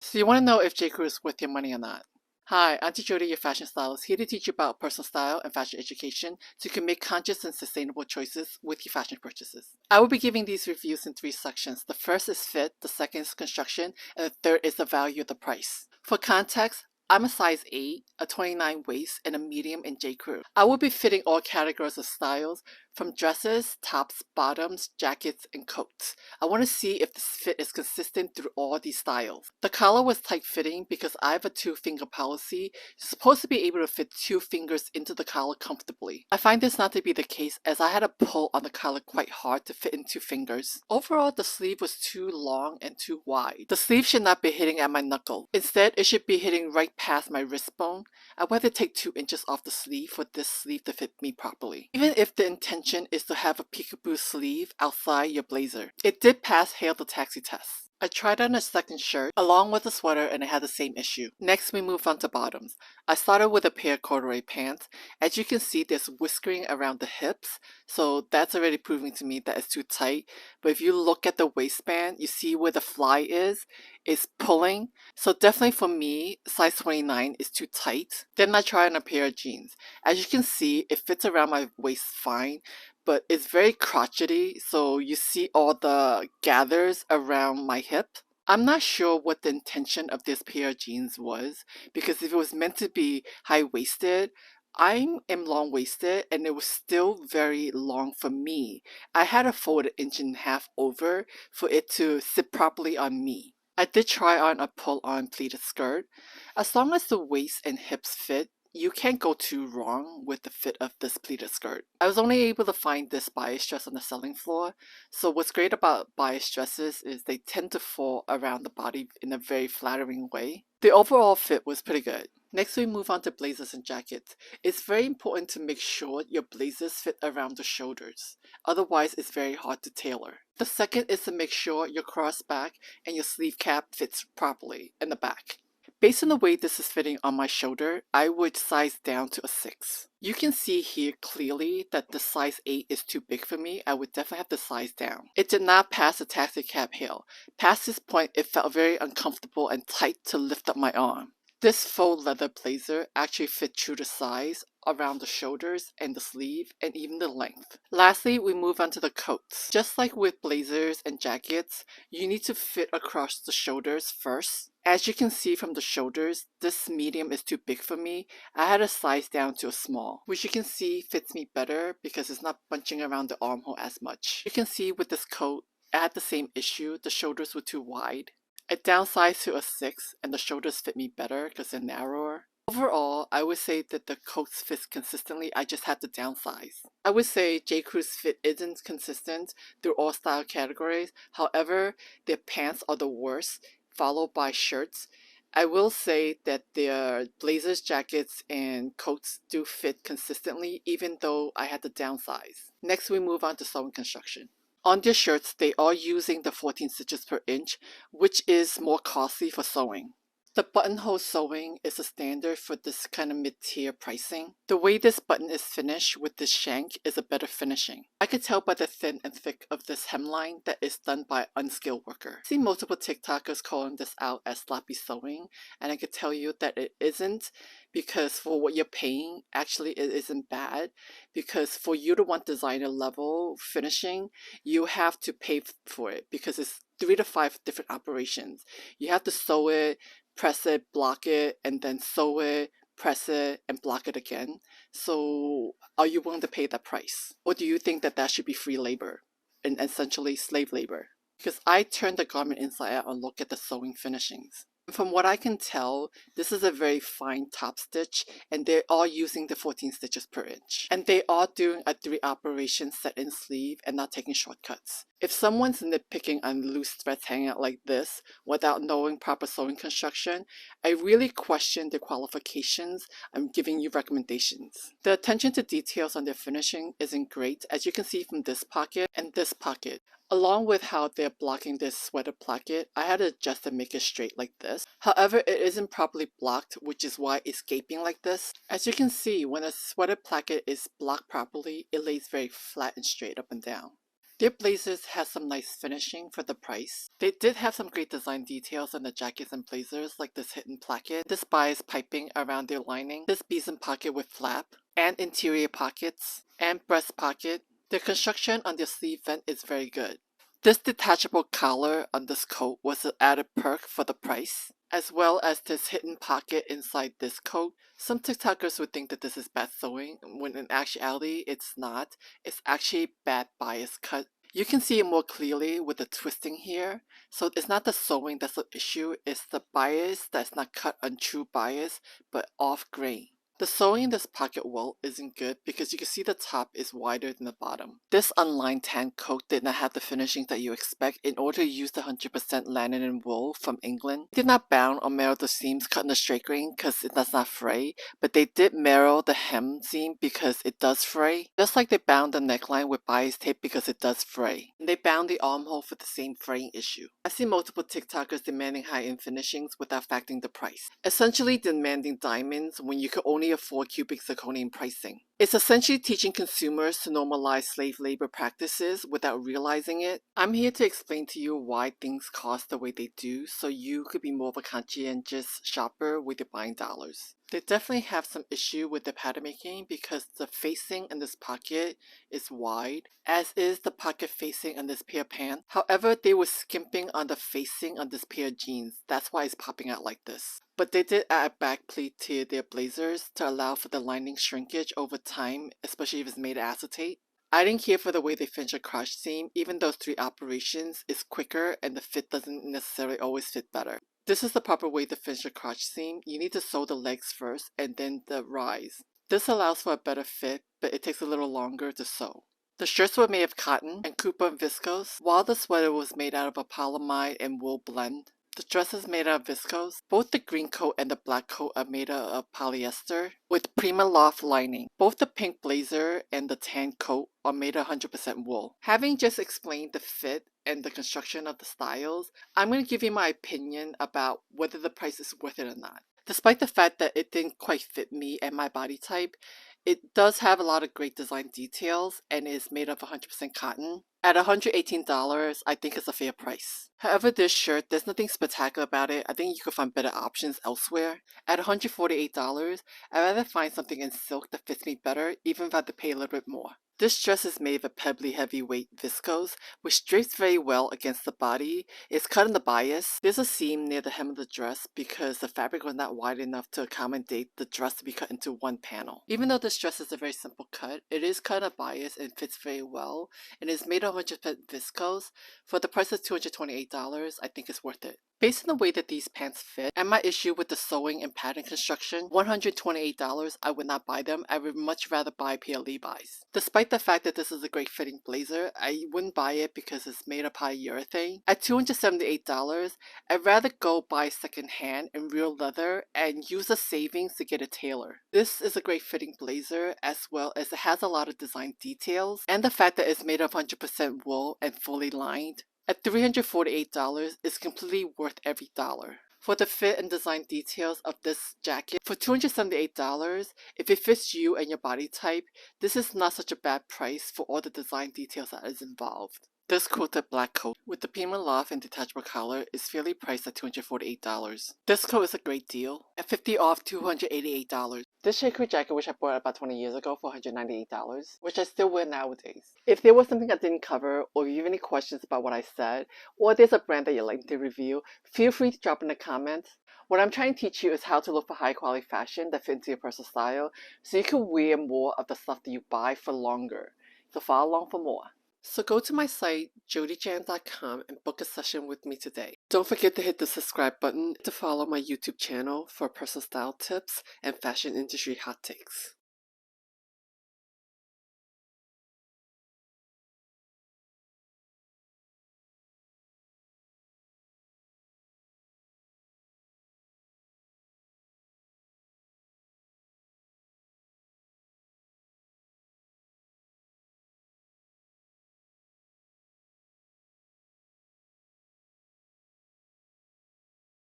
So you want to know if J.Crew is worth your money or not. Hi, Auntie Jody, your fashion stylist, here to teach you about personal style and fashion education so you can make conscious and sustainable choices with your fashion purchases. I will be giving these reviews in three sections. The first is fit, the second is construction, and the third is the value of the price. For context, I'm a size 8, a 29 waist, and a medium in J.Crew. I will be fitting all categories of styles, from dresses, tops, bottoms, jackets, and coats. I want to see if this fit is consistent through all these styles. The collar was tight fitting because I have a 2-finger policy. You're supposed to be able to fit 2 fingers into the collar comfortably. I find this not to be the case as I had to pull on the collar quite hard to fit in 2 fingers. Overall, the sleeve was too long and too wide. The sleeve should not be hitting at my knuckle. Instead, it should be hitting right past my wrist bone. I want to take 2 inches off the sleeve for this sleeve to fit me properly. Even if the intention is to have a peekaboo sleeve outside your blazer, it did pass Hail the Taxi test. I tried on a second shirt along with a sweater and it had the same issue. Next we move on to bottoms. I started with a pair of corduroy pants. As you can see, there's whiskering around the hips, so that's already proving to me that it's too tight. But if you look at the waistband, you see where the fly is, it's pulling. So definitely for me, size 29 is too tight. Then I tried on a pair of jeans. As you can see, it fits around my waist fine, but it's very crotchety, so you see all the gathers around my hip. I'm not sure what the intention of this pair of jeans was, because if it was meant to be high-waisted, I am long-waisted and it was still very long for me. I had to fold an inch and a half over for it to sit properly on me. I did try on a pull-on pleated skirt. As long as the waist and hips fit, you can't go too wrong with the fit of this pleated skirt. I was only able to find this bias dress on the selling floor, so what's great about bias dresses is they tend to fall around the body in a very flattering way. The overall fit was pretty good. Next we move on to blazers and jackets. It's very important to make sure your blazers fit around the shoulders, otherwise it's very hard to tailor. The second is to make sure your crossback and your sleeve cap fits properly in the back. Based on the way this is fitting on my shoulder, I would size down to a 6. You can see here clearly that the size 8 is too big for me. I would definitely have to size down. It did not pass the taxi cab hill. Past this point, it felt very uncomfortable and tight to lift up my arm. This faux leather blazer actually fit true to size around the shoulders and the sleeve and even the length. Lastly, we move on to the coats. Just like with blazers and jackets, you need to fit across the shoulders first. As you can see from the shoulders, this medium is too big for me. I had to size down to a small, which you can see fits me better because it's not bunching around the armhole as much. You can see with this coat, I had the same issue. The shoulders were too wide. I downsized to a 6 and the shoulders fit me better because they're narrower. Overall, I would say that the coats fit consistently, I just had to downsize. I would say J.Crew's fit isn't consistent through all style categories, however, their pants are the worst, followed by shirts. I will say that their blazers, jackets, and coats do fit consistently even though I had to downsize. Next we move on to sewing construction. On their shirts, they are using the 14 stitches per inch, which is more costly for sewing. The buttonhole sewing is a standard for this kind of mid-tier pricing. The way this button is finished with this shank is a better finishing. I could tell by the thin and thick of this hemline that it's done by an unskilled worker. I see multiple TikTokers calling this out as sloppy sewing, and I could tell you that it isn't, because for what you're paying, actually it isn't bad, because for you to want designer level finishing, you have to pay for it because it's 3 to 5 different operations. You have to sew it, press it, block it, and then sew it, press it, and block it again. So are you willing to pay that price? Or do you think that that should be free labor and essentially slave labor? Because I turned the garment inside out and look at the sewing finishings. From what I can tell, this is a very fine top stitch and they are using the 14 stitches per inch. And they are doing a 3 operation set in sleeve and not taking shortcuts. If someone's nitpicking on loose threads hanging out like this without knowing proper sewing construction, I really question their qualifications. I'm giving you recommendations. The attention to details on their finishing isn't great, as you can see from this pocket and this pocket. Along with how they're blocking this sweater placket, I had to adjust and make it straight like this. However, it isn't properly blocked, which is why it's gaping like this. As you can see, when a sweater placket is blocked properly, it lays very flat and straight up and down. Their blazers has some nice finishing for the price. They did have some great design details on the jackets and blazers, like this hidden placket, this bias piping around their lining, this besom pocket with flap, and interior pockets, and breast pocket. The construction on their sleeve vent is very good. This detachable collar on this coat was an added perk for the price, as well as this hidden pocket inside this coat. Some TikTokers would think that this is bad sewing, when in actuality it's not. It's actually bad bias cut. You can see it more clearly with the twisting here. So it's not the sewing that's the issue, it's the bias that's not cut on true bias, but off grain. The sewing in this pocket well isn't good because you can see the top is wider than the bottom. This unlined tan coat did not have the finishing that you expect in order to use the 100% linen and wool from England. They did not bound or mirror the seams cut in the straight grain because it does not fray, but they did mirror the hem seam because it does fray. Just like they bound the neckline with bias tape because it does fray. And they bound the armhole for the same fraying issue. I see multiple TikTokers demanding high-end finishings without factoring the price. Essentially demanding diamonds when you could only afford cubic zirconium pricing. It's essentially teaching consumers to normalize slave labor practices without realizing it. I'm here to explain to you why things cost the way they do so you could be more of a conscientious shopper with your buying dollars. They definitely have some issue with the pattern making because the facing in this pocket is wide, as is the pocket facing on this pair of pants. However, they were skimping on the facing on this pair of jeans. That's why it's popping out like this. But they did add a back pleat to their blazers to allow for the lining shrinkage over time, especially if it's made of acetate. I didn't care for the way they finished a crotch seam, even though 3 operations is quicker and the fit doesn't necessarily always fit better. This is the proper way to finish a crotch seam. You need to sew the legs first and then the rise. This allows for a better fit, but it takes a little longer to sew. The shirts were made of cotton and Cooper and viscose, while the sweater was made out of a polyamide and wool blend. The dress is made out of viscose. Both the green coat and the black coat are made out of polyester with PrimaLoft lining. Both the pink blazer and the tan coat are made of 100% wool. Having just explained the fit and the construction of the styles, I'm going to give you my opinion about whether the price is worth it or not. Despite the fact that it didn't quite fit me and my body type, it does have a lot of great design details and is made of 100% cotton. At $118, I think it's a fair price. However, this shirt, there's nothing spectacular about it. I think you could find better options elsewhere. At $148, I'd rather find something in silk that fits me better, even if I have to pay a little bit more. This dress is made of a pebbly heavyweight viscose, which drapes very well against the body. It's cut in the bias. There's a seam near the hem of the dress because the fabric was not wide enough to accommodate the dress to be cut into one panel. Even though this dress is a very simple cut, it is cut in a bias and fits very well, and is made of 100% viscose. For the price of $228, I think it's worth it. Based on the way that these pants fit and my issue with the sewing and pattern construction, $128, I would not buy them. I would much rather buy a pair of Levi's. Despite the fact that this is a great fitting blazer, I wouldn't buy it because it's made of polyurethane. At $278, I'd rather go buy secondhand in real leather and use the savings to get a tailor. This is a great fitting blazer as well as it has a lot of design details and the fact that it's made of 100% wool and fully lined. At $348, it's completely worth every dollar. For the fit and design details of this jacket, for $278, if it fits you and your body type, this is not such a bad price for all the design details that is involved. This quilted black coat with the PrimaLoft and detachable collar is fairly priced at $248. This coat is a great deal, at $50 off $288. This J. Crew jacket which I bought about 20 years ago for $198, which I still wear nowadays. If there was something I didn't cover, or you have any questions about what I said, or there's a brand that you'd like to review, feel free to drop in the comments. What I'm trying to teach you is how to look for high quality fashion that fits into your personal style, so you can wear more of the stuff that you buy for longer. So follow along for more. So go to my site, jodyjan.com, and book a session with me today. Don't forget to hit the subscribe button to follow my YouTube channel for personal style tips and fashion industry hot takes.